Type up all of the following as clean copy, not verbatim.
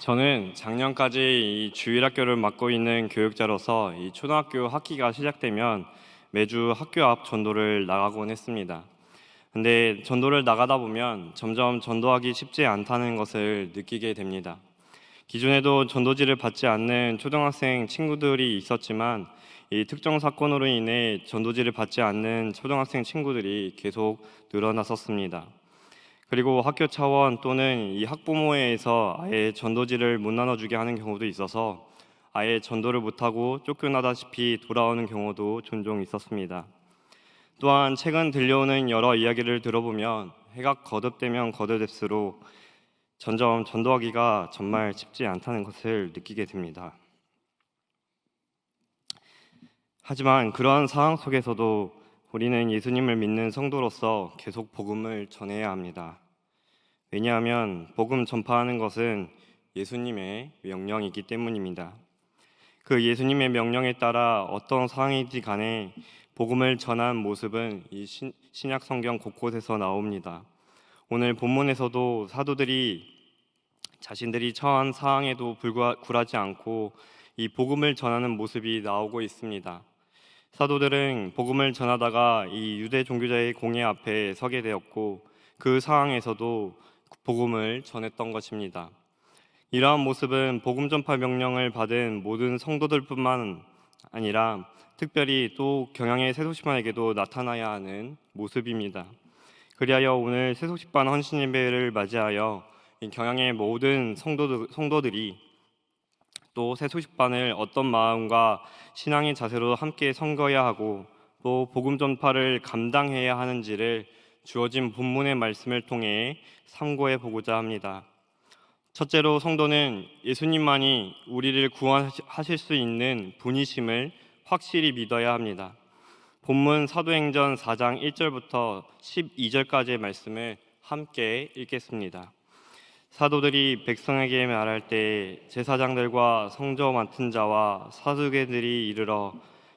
저는 작년까지 이 주일학교를 맡고 있는 교육자로서 이 초등학교 학기가 시작되면 매주 학교 앞 전도를 나가곤 했습니다. 근데 전도를 나가다 보면 점점 전도하기 쉽지 않다는 것을 느끼게 됩니다. 기존에도 전도지를 받지 않는 초등학생 친구들이 있었지만 이 특정 사건으로 인해 전도지를 받지 않는 초등학생 친구들이 계속 늘어났었습니다. 그리고 학교 차원 또는 이 학부모회에서 아예 전도지를 못 나눠주게 하는 경우도 있어서 아예 전도를 못하고 쫓겨나다시피 돌아오는 경우도 종종 있었습니다. 또한 최근 들려오는 여러 이야기를 들어보면 해가 거듭되면 거듭될수록 점점 전도하기가 정말 쉽지 않다는 것을 느끼게 됩니다. 하지만 그러한 상황 속에서도 우리는 예수님을 믿는 성도로서 계속 복음을 전해야 합니다. 왜냐하면 복음 전파하는 것은 예수님의 명령이기 때문입니다. 그 예수님의 명령에 따라 어떤 상황이지 간에 복음을 전한 모습은 이 신약 성경 곳곳에서 나옵니다. 오늘 본문에서도 사도들이 자신들이 처한 상황에도 굴하지 않고 이 복음을 전하는 모습이 나오고 있습니다. 사도들은 복음을 전하다가 이 유대 종교자의 공회 앞에 서게 되었고 그 상황에서도 복음을 전했던 것입니다. 이러한 모습은 복음 전파 명령을 받은 모든 성도들뿐만 아니라 특별히 또 경양의 새소식반에게도 나타나야 하는 모습입니다. 그리하여 오늘 새소식반 헌신 예배를 맞이하여 경양의 모든 성도들이 또 새소식반을 어떤 마음과 신앙의 자세로 함께 섬겨야 하고 또 복음 전파를 감당해야 하는지를 주어진 본문의 말씀을 통해 참고해 보고자 합니다. 첫째로 성도는 예수님만이 우리를 구원하실 수 있는 분이심을 확실히 믿어야 합니다. 본문 사도행전 4장 1절부터 12절까지의 말씀을 함께 읽겠습니다. 사도들이 백성에게 말할 때 제사장들과 성저 맡은 자와 사두개들이 이르러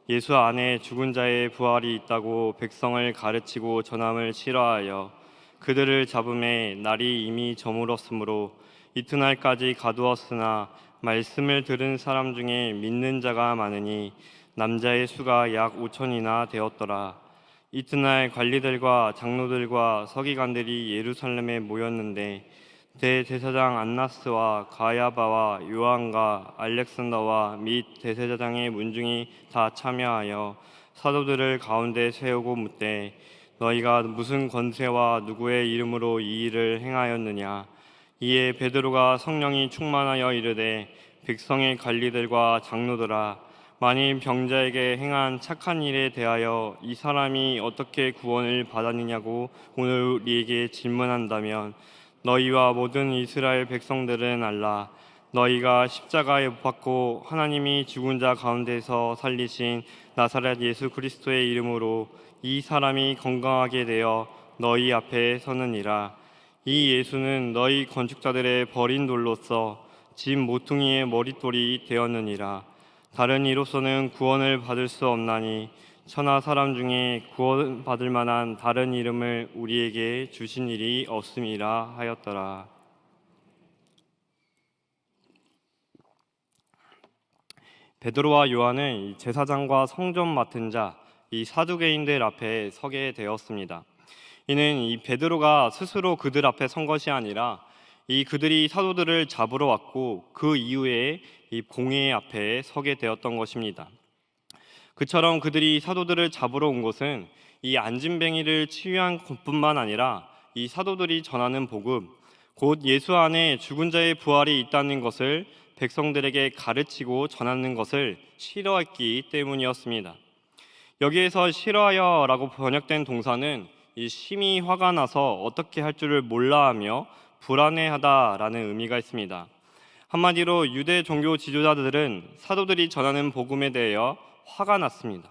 예수 안에 죽은 자의 부활이 있다고 백성을 가르치고 전함을 싫어하여 그들을 잡음에 날이 이미 저물었으므로 이튿날까지 가두었으나 말씀을 들은 사람 중에 믿는 자가 많으니 남자의 수가 약 5천이나 되었더라. 이튿날 관리들과 장로들과 서기관들이 예루살렘에 모였는데 대제사장 안나스와 가야바와 요한과 알렉산더와 및 대제사장의 문중이 다 참여하여 사도들을 가운데 세우고 묻되 너희가 무슨 권세와 누구의 이름으로 이 일을 행하였느냐. 이에 베드로가 성령이 충만하여 이르되 백성의 관리들과 장로들아 만일 병자에게 행한 착한 일에 대하여 이 사람이 어떻게 구원을 받았느냐고 오늘 우리에게 질문한다면 너희와 모든 이스라엘 백성들은 알라. 너희가 십자가에 못 박고 하나님이 죽은 자 가운데서 살리신 나사렛 예수 그리스도의 이름으로 이 사람이 건강하게 되어 너희 앞에 서느니라. 이 예수는 너희 건축자들의 버린 돌로서 집 모퉁이의 머릿돌이 되었느니라. 다른 이로서는 구원을 받을 수 없나니 천하 사람 중에 구원받을 만한 다른 이름을 우리에게 주신 일이 없음이라 하였더라. 베드로와 요한은 제사장과 성전 맡은 자, 이 사두개인들 앞에 서게 되었습니다. 이는 이 베드로가 스스로 그들 앞에 선 것이 아니라 이 그들이 사도들을 잡으러 왔고 그 이후에 이 공회 앞에 서게 되었던 것입니다. 그처럼 그들이 사도들을 잡으러 온 것은 이 안진뱅이를 치유한 것뿐만 아니라 이 사도들이 전하는 복음, 곧 예수 안에 죽은 자의 부활이 있다는 것을 백성들에게 가르치고 전하는 것을 싫어했기 때문이었습니다. 여기에서 싫어하여라고 번역된 동사는 이 심히 화가 나서 어떻게 할 줄을 몰라하며 불안해하다라는 의미가 있습니다. 한마디로 유대 종교 지도자들은 사도들이 전하는 복음에 대하여 화가 났습니다.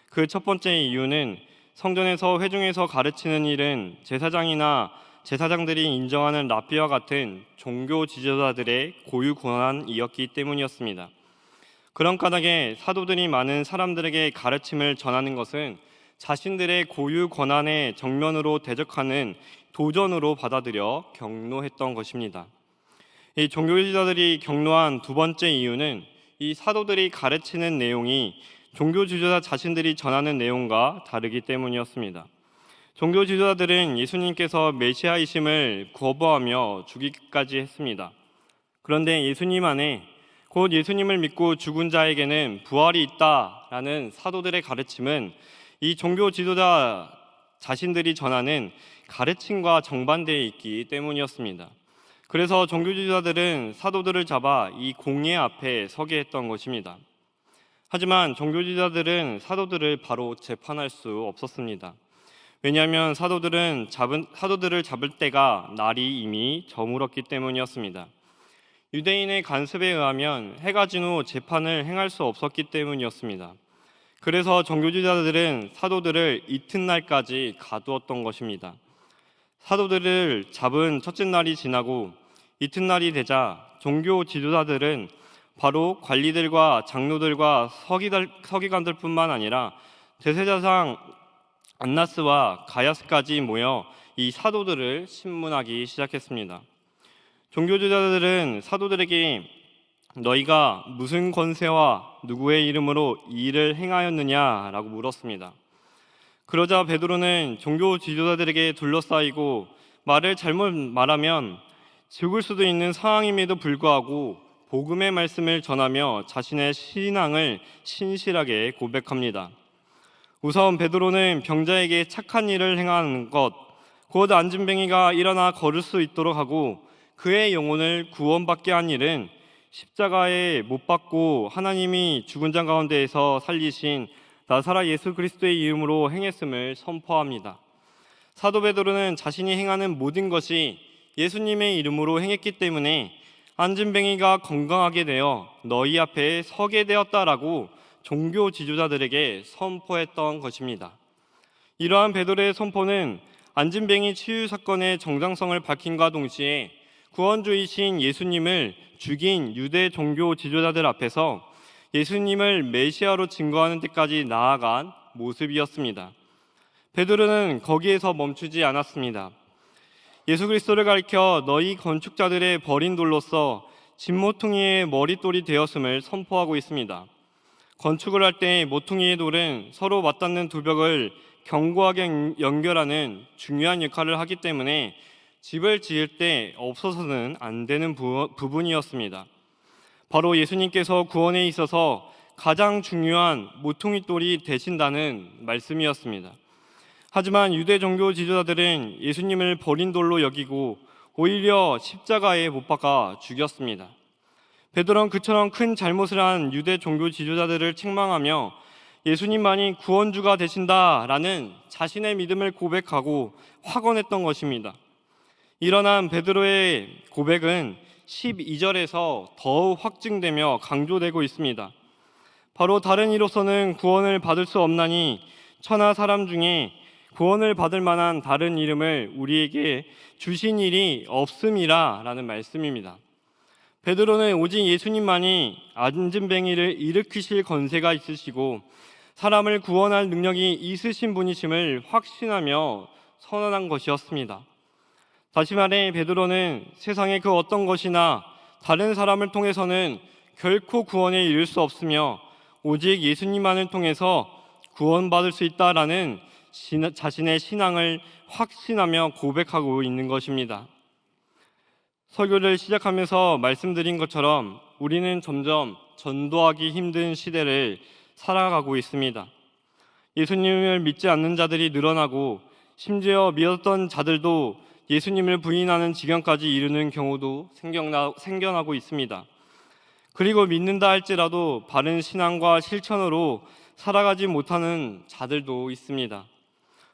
그 첫 번째 이유는 성전에서 회중에서 가르치는 일은 제사장들이 인정하는 랍비와 같은 종교 지도자들의 고유 권한이었기 때문이었습니다. 그런 까닭에 사도들이 많은 사람들에게 가르침을 전하는 것은 자신들의 고유 권한에 정면으로 대적하는 도전으로 받아들여 경노했던 것입니다. 이 종교 지도자들이 격노한 두 번째 이유는 이 사도들이 가르치는 내용이 종교 지도자 자신들이 전하는 내용과 다르기 때문이었습니다. 종교 지도자들은 예수님께서 메시아이심을 거부하며 죽이기까지 했습니다. 그런데 예수님 안에, 곧 예수님을 믿고 죽은 자에게는 부활이 있다라는 사도들의 가르침은 이 종교 지도자 자신들이 전하는 가르침과 정반대에 있기 때문이었습니다. 그래서 종교 지도자들은 사도들을 잡아 이 공예 앞에 서게 했던 것입니다. 하지만 종교 지도자들은 사도들을 바로 재판할 수 없었습니다. 왜냐하면 사도들을 잡을 때가 날이 이미 저물었기 때문이었습니다. 유대인의 간섭에 의하면 해가 진 후 재판을 행할 수 없었기 때문이었습니다. 그래서 종교지도자들은 사도들을 이튿날까지 가두었던 것입니다. 사도들을 잡은 첫째 날이 지나고 이튿날이 되자 종교 지도자들은 바로 관리들과 장로들과 서기관들뿐만 아니라 대제사장 안나스와 가야스까지 모여 이 사도들을 신문하기 시작했습니다. 종교 지도자들은 사도들에게 너희가 무슨 권세와 누구의 이름으로 이 일을 행하였느냐라고 물었습니다. 그러자 베드로는 종교 지도자들에게 둘러싸이고 말을 잘못 말하면 죽을 수도 있는 상황임에도 불구하고 복음의 말씀을 전하며 자신의 신앙을 신실하게 고백합니다. 우선 베드로는 병자에게 착한 일을 행하는 것, 곧 안진뱅이가 일어나 걸을 수 있도록 하고 그의 영혼을 구원받게 한 일은 십자가에 못 박고 하나님이 죽은 자 가운데에서 살리신 나사렛 예수 그리스도의 이름으로 행했음을 선포합니다. 사도 베드로는 자신이 행하는 모든 것이 예수님의 이름으로 행했기 때문에 안진뱅이가 건강하게 되어 너희 앞에 서게 되었다라고 종교 지도자들에게 선포했던 것입니다. 이러한 베드로의 선포는 안진뱅이 치유 사건의 정당성을 밝힌과 동시에 구원주이신 예수님을 죽인 유대 종교 지도자들 앞에서 예수님을 메시아로 증거하는 데까지 나아간 모습이었습니다. 베드로는 거기에서 멈추지 않았습니다. 예수 그리스도를 가리켜 너희 건축자들의 버린 돌로서 진모퉁이의 머릿돌이 되었음을 선포하고 있습니다. 건축을 할 때 모퉁이의 돌은 서로 맞닿는 두 벽을 견고하게 연결하는 중요한 역할을 하기 때문에 집을 지을 때 없어서는 안 되는 부분이었습니다. 바로 예수님께서 구원에 있어서 가장 중요한 모퉁이 돌이 되신다는 말씀이었습니다. 하지만 유대 종교 지도자들은 예수님을 버린 돌로 여기고 오히려 십자가에 못 박아 죽였습니다. 베드로는 그처럼 큰 잘못을 한 유대 종교 지도자들을 책망하며 예수님만이 구원주가 되신다라는 자신의 믿음을 고백하고 확언했던 것입니다. 일어난 베드로의 고백은 12절에서 더욱 확증되며 강조되고 있습니다. 바로 다른 이로서는 구원을 받을 수 없나니 천하 사람 중에 구원을 받을 만한 다른 이름을 우리에게 주신 일이 없음이라 라는 말씀입니다. 베드로는 오직 예수님만이 안진뱅이를 일으키실 권세가 있으시고 사람을 구원할 능력이 있으신 분이심을 확신하며 선언한 것이었습니다. 다시 말해 베드로는 세상의 그 어떤 것이나 다른 사람을 통해서는 결코 구원에 이를 수 없으며 오직 예수님만을 통해서 구원받을 수 있다라는 자신의 신앙을 확신하며 고백하고 있는 것입니다. 설교를 시작하면서 말씀드린 것처럼 우리는 점점 전도하기 힘든 시대를 살아가고 있습니다. 예수님을 믿지 않는 자들이 늘어나고 심지어 믿었던 자들도 예수님을 부인하는 지경까지 이르는 경우도 생겨나고 있습니다. 그리고 믿는다 할지라도 바른 신앙과 실천으로 살아가지 못하는 자들도 있습니다.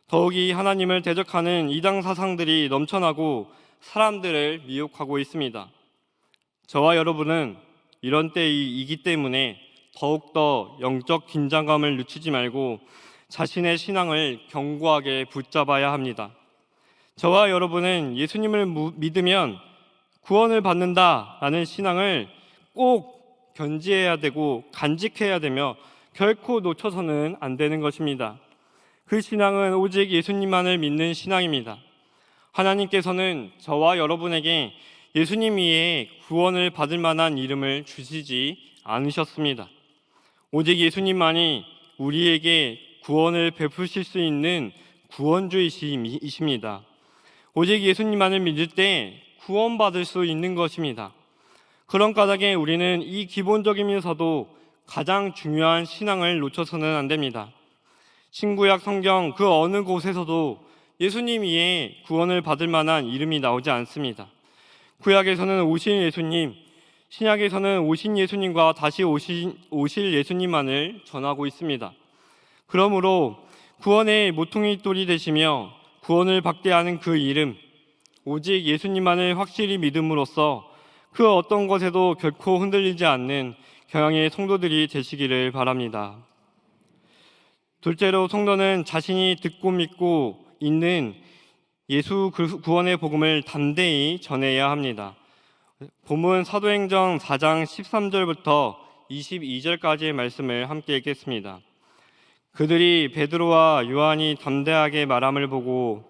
더욱이 하나님을 대적하는 이단 사상들이 넘쳐나고 사람들을 미혹하고 있습니다. 저와 여러분은 이런 때이기 때문에 더욱더 영적 긴장감을 늦추지 말고 자신의 신앙을 견고하게 붙잡아야 합니다. 저와 여러분은 예수님을 믿으면 구원을 받는다라는 신앙을 꼭 견지해야 되고 간직해야 되며 결코 놓쳐서는 안 되는 것입니다. 그 신앙은 오직 예수님만을 믿는 신앙입니다. 하나님께서는 저와 여러분에게 예수님 위에 구원을 받을 만한 이름을 주시지 않으셨습니다. 오직 예수님만이 우리에게 구원을 베푸실 수 있는 구원주이십니다. 오직 예수님만을 믿을 때 구원받을 수 있는 것입니다. 그런 까닭에 우리는 이 기본적이면서도 가장 중요한 신앙을 놓쳐서는 안 됩니다. 신구약 성경 그 어느 곳에서도 예수님 위에 구원을 받을 만한 이름이 나오지 않습니다. 구약에서는 오신 예수님, 신약에서는 오신 예수님과 다시 오실 예수님만을 전하고 있습니다. 그러므로 구원의 모퉁이 돌이 되시며 구원을 받게 하는 그 이름, 오직 예수님만을 확실히 믿음으로써 그 어떤 것에도 결코 흔들리지 않는 경양의 성도들이 되시기를 바랍니다. 둘째로 성도는 자신이 듣고 믿고 있는 예수 구원의 복음을 담대히 전해야 합니다. 본문 사도행전 4장 13절부터 22절까지의 말씀을 함께 읽겠습니다. 그들이 베드로와 요한이 담대하게 말함을 보고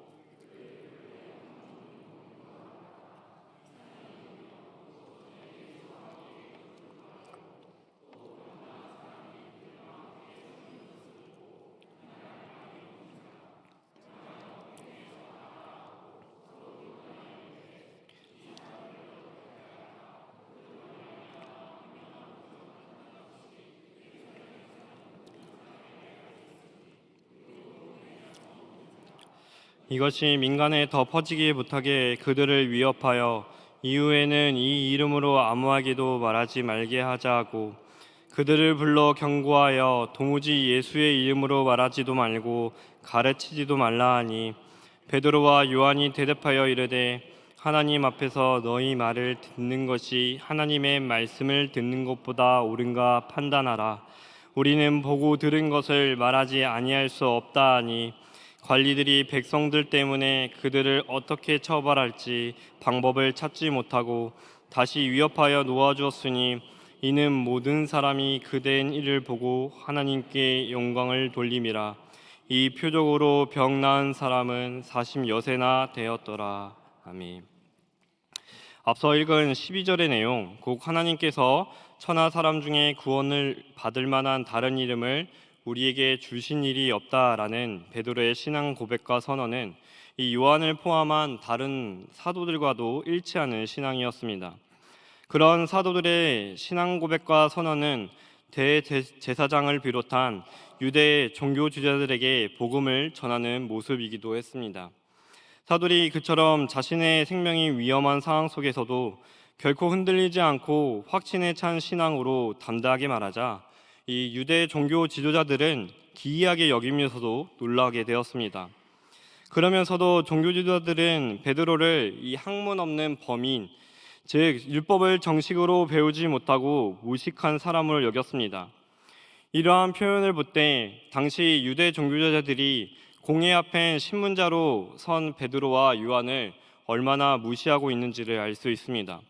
이것이 민간에 더 퍼지기 못하게 그들을 위협하여 이후에는 이 이름으로 아무에게도 말하지 말게 하자 하고 그들을 불러 경고하여 도무지 예수의 이름으로 말하지도 말고 가르치지도 말라 하니 베드로와 요한이 대답하여 이르되 하나님 앞에서 너희 말을 듣는 것이 하나님의 말씀을 듣는 것보다 옳은가 판단하라. 우리는 보고 들은 것을 말하지 아니할 수 없다 하니 관리들이 백성들 때문에 그들을 어떻게 처벌할지 방법을 찾지 못하고 다시 위협하여 놓아주었으니 이는 모든 사람이 그된 일을 보고 하나님께 영광을 돌림이라. 이 표적으로 병 나은 사람은 40여세나 되었더라. 아멘. 앞서 읽은 12절의 내용, 곧 하나님께서 천하 사람 중에 구원을 받을 만한 다른 이름을 우리에게 주신 일이 없다라는 베드로의 신앙 고백과 선언은 이 요한을 포함한 다른 사도들과도 일치하는 신앙이었습니다. 그런 사도들의 신앙 고백과 선언은 대제사장을 비롯한 유대 종교 지도자들에게 복음을 전하는 모습이기도 했습니다. 사도들이 그처럼 자신의 생명이 위험한 상황 속에서도 결코 흔들리지 않고 확신에 찬 신앙으로 담대하게 말하자 이 유대 종교 지도자들은 기이하게 여기면서도 놀라게 되었습니다. 그러면서도 종교 지도자들은 베드로를 이 학문 없는 범인, 즉 율법을 정식으로 배우지 못하고 무식한 사람으로 여겼습니다. 이러한 표현을 볼 때 당시 유대 종교지도자들이 공회 앞에 신문자로 선 베드로와 요한을 얼마나 무시하고 있는지를 알 수 있습니다.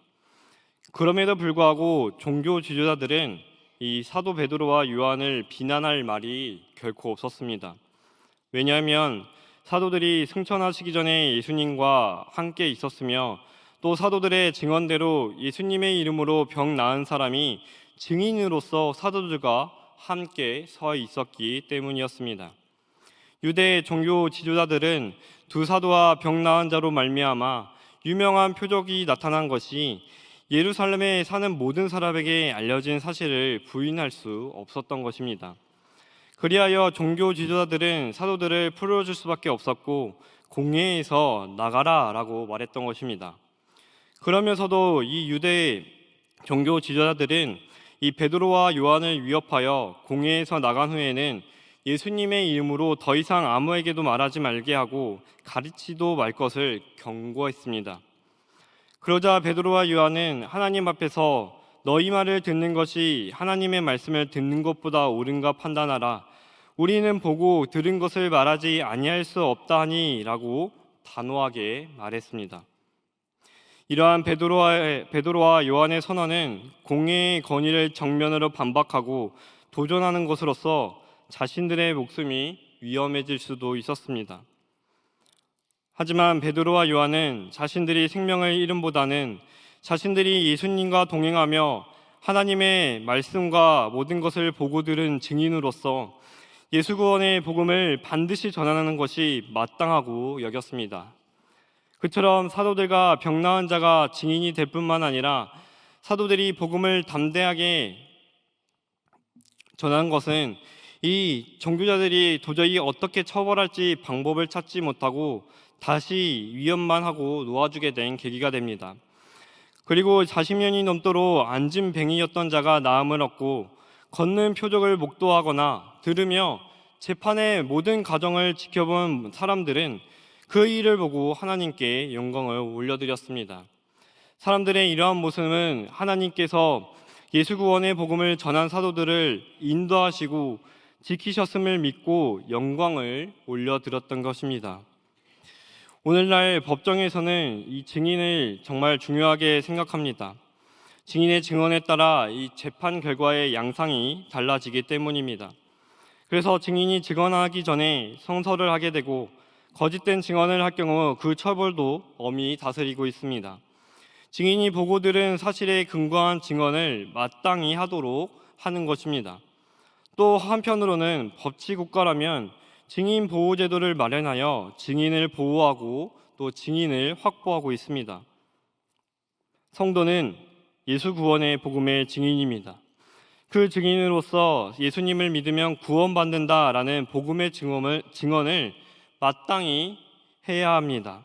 그럼에도 불구하고 종교 지도자들은 이 사도 베드로와 요한을 비난할 말이 결코 없었습니다. 왜냐하면 사도들이 승천하시기 전에 예수님과 함께 있었으며 또 사도들의 증언대로 예수님의 이름으로 병 나은 사람이 증인으로서 사도들과 함께 서 있었기 때문이었습니다. 유대 종교 지도자들은 두 사도와 병 나은 자로 말미암아 유명한 표적이 나타난 것이 예루살렘에 사는 모든 사람에게 알려진 사실을 부인할 수 없었던 것입니다. 그리하여 종교 지도자들은 사도들을 풀어줄 수밖에 없었고 공회에서 나가라 라고 말했던 것입니다. 그러면서도 이 유대 종교 지도자들은 이 베드로와 요한을 위협하여 공회에서 나간 후에는 예수님의 이름으로 더 이상 아무에게도 말하지 말게 하고 가르치도 말 것을 경고했습니다. 그러자 베드로와 요한은 하나님 앞에서 너희 말을 듣는 것이 하나님의 말씀을 듣는 것보다 옳은가 판단하라. 우리는 보고 들은 것을 말하지 아니할 수 없다니 라고 단호하게 말했습니다. 이러한 베드로와 요한의 선언은 공회의 건의를 정면으로 반박하고 도전하는 것으로서 자신들의 목숨이 위험해질 수도 있었습니다. 하지만 베드로와 요한은 자신들이 생명을 잃음보다는 자신들이 예수님과 동행하며 하나님의 말씀과 모든 것을 보고 들은 증인으로서 예수 구원의 복음을 반드시 전하는 것이 마땅하고 여겼습니다. 그처럼 사도들과 병 나은 자가 증인이 될 뿐만 아니라 사도들이 복음을 담대하게 전하는 것은 이 종교자들이 도저히 어떻게 처벌할지 방법을 찾지 못하고 다시 위협만 하고 놓아주게 된 계기가 됩니다. 그리고 40년이 넘도록 안진뱅이였던 자가 나음을 얻고 걷는 표적을 목도하거나 들으며 재판의 모든 과정을 지켜본 사람들은 그 일을 보고 하나님께 영광을 올려드렸습니다. 사람들의 이러한 모습은 하나님께서 예수 구원의 복음을 전한 사도들을 인도하시고 지키셨음을 믿고 영광을 올려드렸던 것입니다. 오늘날 법정에서는 이 증인을 정말 중요하게 생각합니다. 증인의 증언에 따라 이 재판 결과의 양상이 달라지기 때문입니다. 그래서 증인이 증언하기 전에 성서를 하게 되고 거짓된 증언을 할 경우 그 처벌도 엄히 다스리고 있습니다. 증인이 보고 들은 사실에 근거한 증언을 마땅히 하도록 하는 것입니다. 또 한편으로는 법치국가라면 증인 보호 제도를 마련하여 증인을 보호하고 또 증인을 확보하고 있습니다. 성도는 예수 구원의 복음의 증인입니다. 그 증인으로서 예수님을 믿으면 구원받는다라는 복음의 증언을 마땅히 해야 합니다.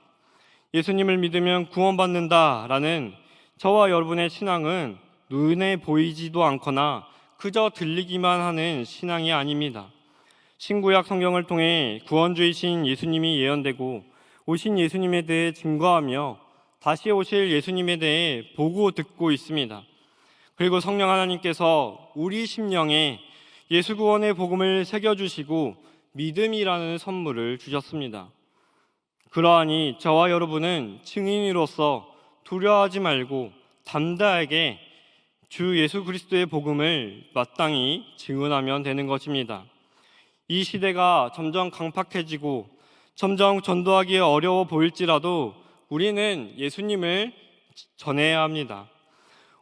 예수님을 믿으면 구원받는다라는 저와 여러분의 신앙은 눈에 보이지도 않거나 그저 들리기만 하는 신앙이 아닙니다. 신구약 성경을 통해 구원주이신 예수님이 예언되고 오신 예수님에 대해 증거하며 다시 오실 예수님에 대해 보고 듣고 있습니다. 그리고 성령 하나님께서 우리 심령에 예수 구원의 복음을 새겨주시고 믿음이라는 선물을 주셨습니다. 그러하니 저와 여러분은 증인으로서 두려워하지 말고 담대하게 주 예수 그리스도의 복음을 마땅히 증언하면 되는 것입니다. 이 시대가 점점 강팍해지고 점점 전도하기 어려워 보일지라도 우리는 예수님을 전해야 합니다.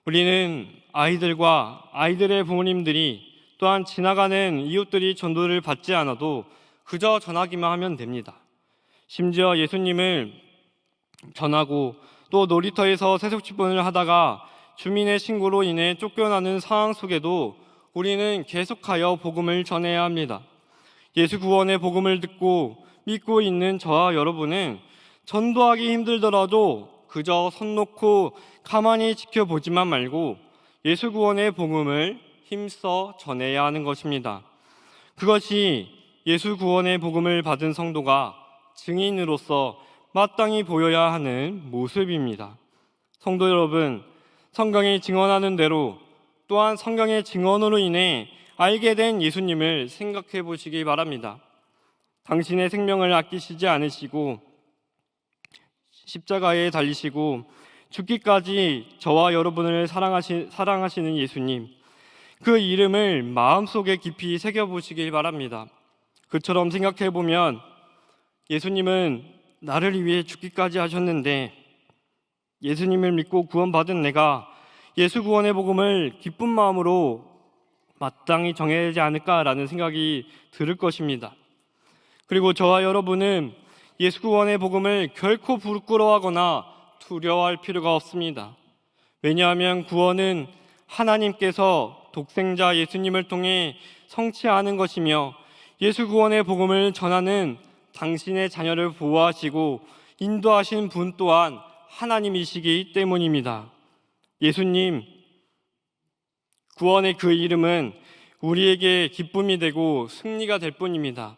우리는 아이들과 아이들의 부모님들이 또한 지나가는 이웃들이 전도를 받지 않아도 그저 전하기만 하면 됩니다. 심지어 예수님을 전하고 또 놀이터에서 세속취분을 하다가 주민의 신고로 인해 쫓겨나는 상황 속에도 우리는 계속하여 복음을 전해야 합니다. 예수 구원의 복음을 듣고 믿고 있는 저와 여러분은 전도하기 힘들더라도 그저 손 놓고 가만히 지켜보지만 말고 예수 구원의 복음을 힘써 전해야 하는 것입니다. 그것이 예수 구원의 복음을 받은 성도가 증인으로서 마땅히 보여야 하는 모습입니다. 성도 여러분, 성경이 증언하는 대로 또한 성경의 증언으로 인해 알게 된 예수님을 생각해 보시기 바랍니다. 당신의 생명을 아끼시지 않으시고 십자가에 달리시고 죽기까지 저와 여러분을 사랑하시는 예수님, 그 이름을 마음속에 깊이 새겨보시길 바랍니다. 그처럼 생각해 보면 예수님은 나를 위해 죽기까지 하셨는데 예수님을 믿고 구원받은 내가 예수 구원의 복음을 기쁜 마음으로 마땅히 정해야 하지 않을까라는 생각이 들 것입니다. 그리고 저와 여러분은 예수 구원의 복음을 결코 부끄러워하거나 두려워할 필요가 없습니다. 왜냐하면 구원은 하나님께서 독생자 예수님을 통해 성취하는 것이며 예수 구원의 복음을 전하는 당신의 자녀를 보호하시고 인도하신 분 또한 하나님이시기 때문입니다. 예수님, 구원의 그 이름은 우리에게 기쁨이 되고 승리가 될 뿐입니다.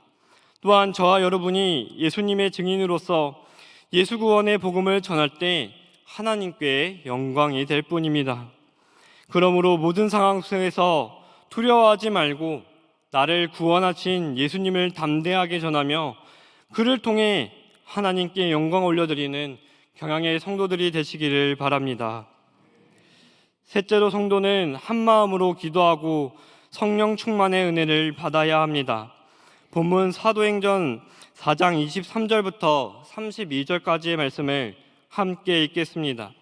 또한 저와 여러분이 예수님의 증인으로서 예수 구원의 복음을 전할 때 하나님께 영광이 될 뿐입니다. 그러므로 모든 상황 속에서 두려워하지 말고 나를 구원하신 예수님을 담대하게 전하며 그를 통해 하나님께 영광 올려드리는 경양의 성도들이 되시기를 바랍니다. 셋째로, 성도는 한 마음으로 기도하고 성령 충만의 은혜를 받아야 합니다. 본문 사도행전 4장 23절부터 32절까지의 말씀을 함께 읽겠습니다.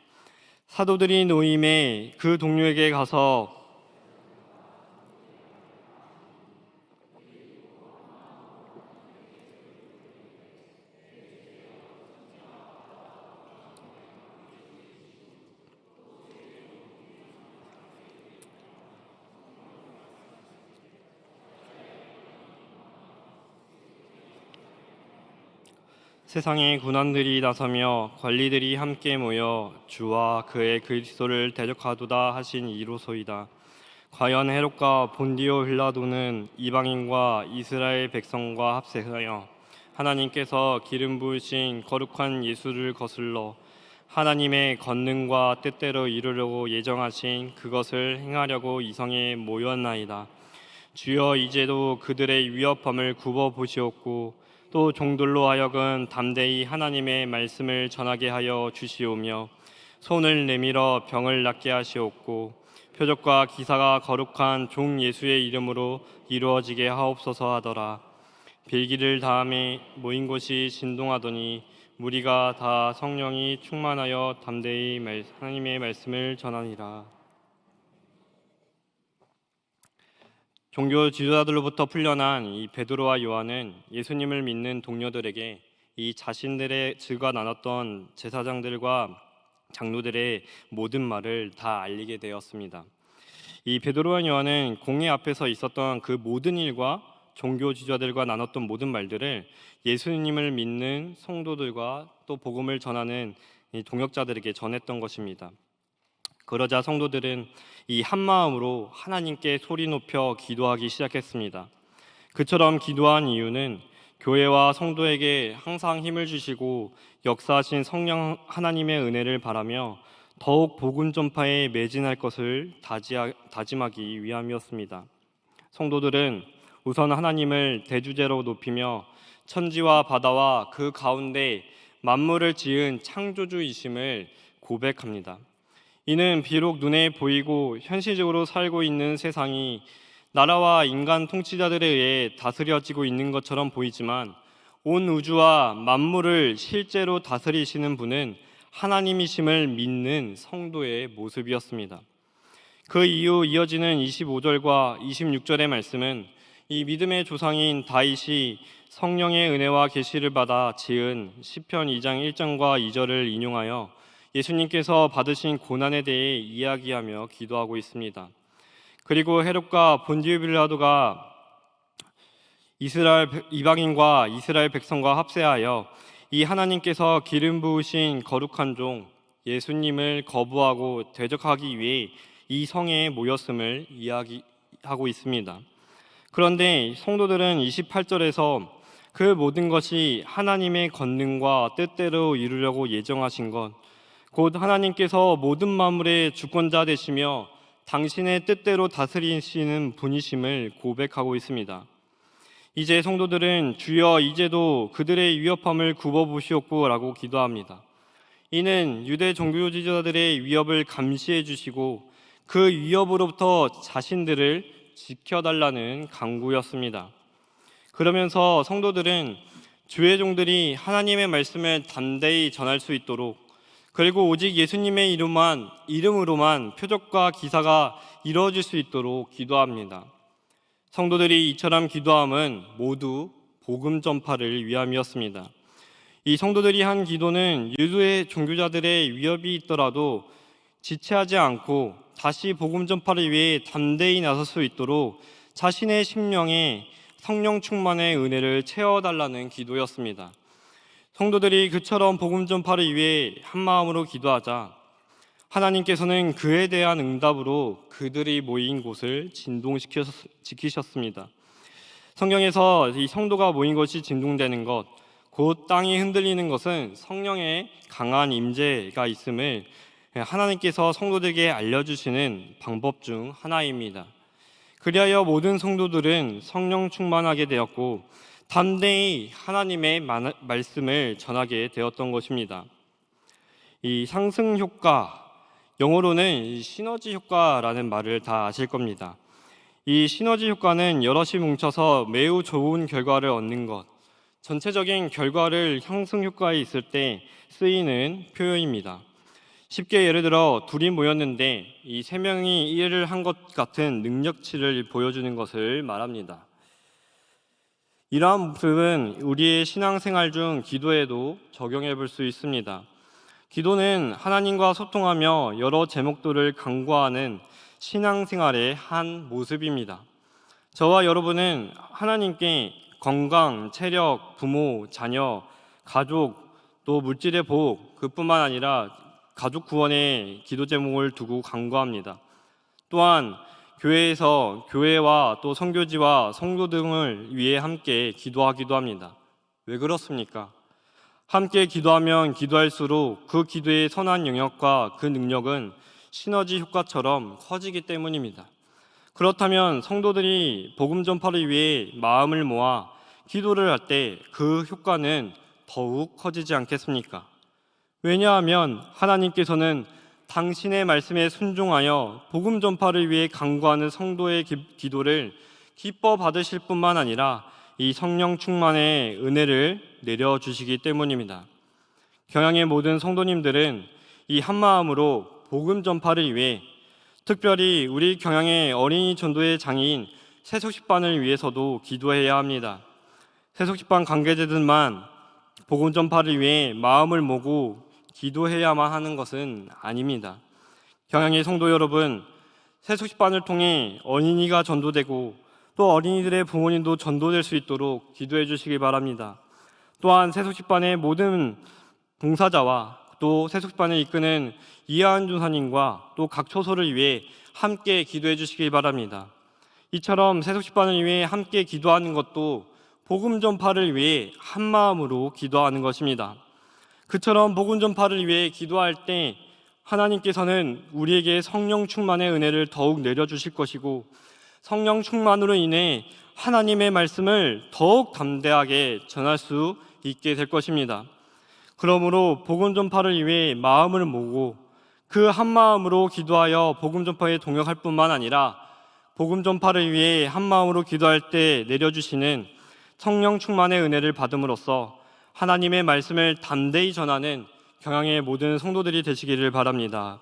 사도들이 노임에 그 동료에게 가서 세상의 군왕들이 나서며 관리들이 함께 모여 주와 그의 그리스도를 대적하도다 하신 이로소이다. 과연 헤롯과 본디오 빌라도는 이방인과 이스라엘 백성과 합세하여 하나님께서 기름 부으신 거룩한 예수를 거슬러 하나님의 권능과 뜻대로 이루려고 예정하신 그것을 행하려고 이성에 모였나이다. 주여, 이제도 그들의 위협함을 굽어 보시옵고 또 종들로 하여금 담대히 하나님의 말씀을 전하게 하여 주시오며 손을 내밀어 병을 낫게 하시옵고 표적과 기사가 거룩한 종 예수의 이름으로 이루어지게 하옵소서 하더라. 빌기를 다음에 모인 곳이 진동하더니 무리가 다 성령이 충만하여 담대히 하나님의 말씀을 전하니라. 종교 지도자들로부터 풀려난 이 베드로와 요한은 예수님을 믿는 동료들에게 이 자신들의 질과 나눴던 제사장들과 장로들의 모든 말을 다 알리게 되었습니다. 이 베드로와 요한은 공회 앞에서 있었던 그 모든 일과 종교 지도자들과 나눴던 모든 말들을 예수님을 믿는 성도들과 또 복음을 전하는 이 동역자들에게 전했던 것입니다. 그러자 성도들은 이 한마음으로 하나님께 소리 높여 기도하기 시작했습니다. 그처럼 기도한 이유는 교회와 성도에게 항상 힘을 주시고 역사하신 성령 하나님의 은혜를 바라며 더욱 복음 전파에 매진할 것을 다짐하기 위함이었습니다. 성도들은 우선 하나님을 대주제로 높이며 천지와 바다와 그 가운데 만물을 지은 창조주이심을 고백합니다. 이는 비록 눈에 보이고 현실적으로 살고 있는 세상이 나라와 인간 통치자들에 의해 다스려지고 있는 것처럼 보이지만 온 우주와 만물을 실제로 다스리시는 분은 하나님이심을 믿는 성도의 모습이었습니다. 그 이후 이어지는 25절과 26절의 말씀은 이 믿음의 조상인 다윗이 성령의 은혜와 계시를 받아 지은 시편 2장 1절과 2절을 인용하여 예수님께서 받으신 고난에 대해 이야기하며 기도하고 있습니다. 그리고 헤롯과 본디오 빌라도가 이방인과 이스라엘 백성과 합세하여 이 하나님께서 기름 부으신 거룩한 종 예수님을 거부하고 대적하기 위해 이 성에 모였음을 이야기하고 있습니다. 그런데 성도들은 28절에서 그 모든 것이 하나님의 권능과 뜻대로 이루려고 예정하신 것, 곧 하나님께서 모든 만물의 주권자 되시며 당신의 뜻대로 다스리시는 분이심을 고백하고 있습니다. 이제 성도들은 주여, 이제도 그들의 위협함을 굽어보시옵고 라고 기도합니다. 이는 유대 종교 지도자들의 위협을 감시해 주시고 그 위협으로부터 자신들을 지켜달라는 강구였습니다. 그러면서 성도들은 주의 종들이 하나님의 말씀을 담대히 전할 수 있도록, 그리고 오직 예수님의 이름으로만 표적과 기사가 이루어질 수 있도록 기도합니다. 성도들이 이처럼 기도함은 모두 복음 전파를 위함이었습니다. 이 성도들이 한 기도는 유대 종교자들의 위협이 있더라도 지체하지 않고 다시 복음 전파를 위해 담대히 나설 수 있도록 자신의 심령에 성령 충만의 은혜를 채워달라는 기도였습니다. 성도들이 그처럼 복음 전파를 위해 한마음으로 기도하자 하나님께서는 그에 대한 응답으로 그들이 모인 곳을 지키셨습니다. 성경에서 이 성도가 모인 것이 진동되는 것, 곧 땅이 흔들리는 것은 성령의 강한 임재가 있음을 하나님께서 성도들에게 알려주시는 방법 중 하나입니다. 그리하여 모든 성도들은 성령 충만하게 되었고 담대히 하나님의 말씀을 전하게 되었던 것입니다. 이 상승 효과, 영어로는 시너지 효과라는 말을 다 아실 겁니다. 이 시너지 효과는 여럿이 뭉쳐서 매우 좋은 결과를 얻는 것, 전체적인 결과를 상승 효과에 있을 때 쓰이는 표현입니다. 쉽게 예를 들어 둘이 모였는데 이 세 명이 일을 한 것 같은 능력치를 보여주는 것을 말합니다. 이러한 모습은 우리의 신앙생활 중 기도에도 적용해 볼 수 있습니다. 기도는 하나님과 소통하며 여러 제목들을 간구하는 신앙생활의 한 모습입니다. 저와 여러분은 하나님께 건강, 체력, 부모, 자녀, 가족, 또 물질의 보호, 그뿐만 아니라 가족 구원의 기도 제목을 두고 간구합니다. 또한 교회에서 교회와 또 선교지와 성도 등을 위해 함께 기도하기도 합니다. 왜 그렇습니까? 함께 기도하면 기도할수록 그 기도의 선한 영역과 그 능력은 시너지 효과처럼 커지기 때문입니다. 그렇다면 성도들이 복음 전파를 위해 마음을 모아 기도를 할 때 그 효과는 더욱 커지지 않겠습니까? 왜냐하면 하나님께서는 당신의 말씀에 순종하여 복음 전파를 위해 간구하는 성도의 기도를 기뻐 받으실 뿐만 아니라 이 성령 충만의 은혜를 내려주시기 때문입니다. 경양의 모든 성도님들은 이 한마음으로 복음 전파를 위해, 특별히 우리 경양의 어린이 전도의 장인 세속식반을 위해서도 기도해야 합니다. 세속식반 관계자들만 복음 전파를 위해 마음을 모으고 기도해야만 하는 것은 아닙니다. 경양의 성도 여러분, 세속식반을 통해 어린이가 전도되고 또 어린이들의 부모님도 전도될 수 있도록 기도해 주시기 바랍니다. 또한 세속식반의 모든 봉사자와 또 세속식반을 이끄는 이하은 전사님과 또 각 초소를 위해 함께 기도해 주시기 바랍니다. 이처럼 세속식반을 위해 함께 기도하는 것도 복음 전파를 위해 한마음으로 기도하는 것입니다. 그처럼 복음 전파를 위해 기도할 때 하나님께서는 우리에게 성령 충만의 은혜를 더욱 내려주실 것이고, 성령 충만으로 인해 하나님의 말씀을 더욱 담대하게 전할 수 있게 될 것입니다. 그러므로 복음 전파를 위해 마음을 모으고 그 한마음으로 기도하여 복음 전파에 동역할 뿐만 아니라 복음 전파를 위해 한마음으로 기도할 때 내려주시는 성령 충만의 은혜를 받음으로써 하나님의 말씀을 담대히 전하는 경양의 모든 성도들이 되시기를 바랍니다.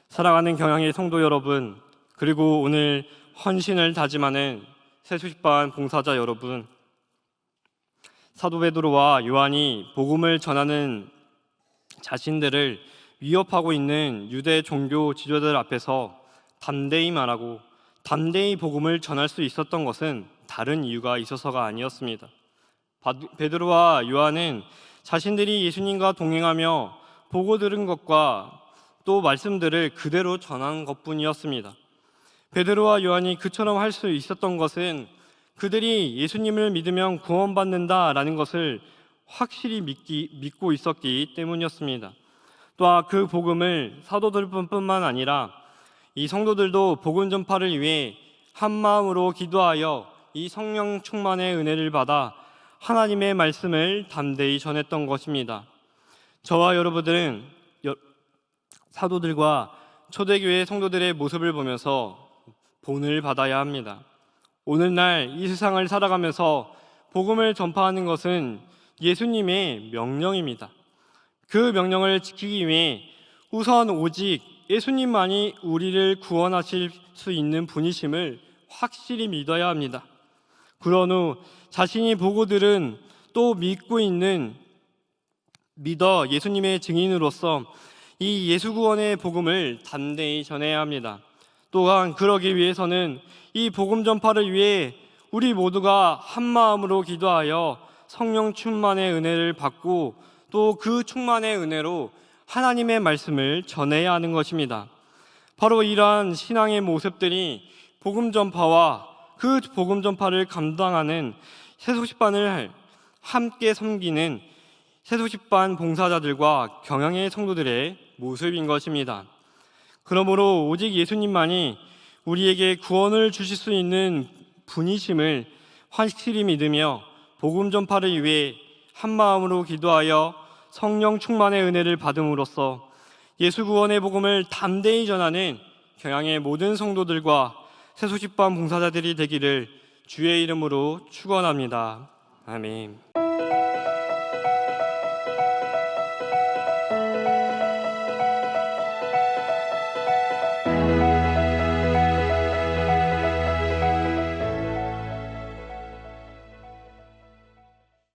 사랑하는 경양의 성도 여러분, 그리고 오늘 헌신을 다짐하는 세속식반 봉사자 여러분, 사도 베드로와 요한이 복음을 전하는 자신들을 위협하고 있는 유대 종교 지도자들 앞에서 담대히 말하고 담대히 복음을 전할 수 있었던 것은 다른 이유가 있어서가 아니었습니다. 베드로와 요한은 자신들이 예수님과 동행하며 보고 들은 것과 또 말씀들을 그대로 전한 것뿐이었습니다. 베드로와 요한이 그처럼 할 수 있었던 것은 그들이 예수님을 믿으면 구원받는다라는 것을 확실히 믿고 있었기 때문이었습니다. 또한 그 복음을 사도들뿐만 아니라 이 성도들도 복음 전파를 위해 한 마음으로 기도하여 이 성령 충만의 은혜를 받아 하나님의 말씀을 담대히 전했던 것입니다. 저와 여러분들은 사도들과 초대교회 성도들의 모습을 보면서 본을 받아야 합니다. 오늘날 이 세상을 살아가면서 복음을 전파하는 것은 예수님의 명령입니다. 그 명령을 지키기 위해 우선 오직 예수님만이 우리를 구원하실 수 있는 분이심을 확실히 믿어야 합니다. 그런 후 자신이 보고 들은 또 믿고 있는 믿어 예수님의 증인으로서 이 예수 구원의 복음을 담대히 전해야 합니다. 또한 그러기 위해서는 이 복음 전파를 위해 우리 모두가 한 마음으로 기도하여 성령 충만의 은혜를 받고 또 그 충만의 은혜로 하나님의 말씀을 전해야 하는 것입니다. 바로 이러한 신앙의 모습들이 복음 전파와 그 복음 전파를 감당하는 세속식반을 함께 섬기는 세속식반 봉사자들과 경양의 성도들의 모습인 것입니다. 그러므로 오직 예수님만이 우리에게 구원을 주실 수 있는 분이심을 확실히 믿으며 복음 전파를 위해 한 마음으로 기도하여 성령 충만의 은혜를 받음으로써 예수 구원의 복음을 담대히 전하는 경양의 모든 성도들과 세속식반 봉사자들이 되기를 주의 이름으로 축원합니다. 아멘.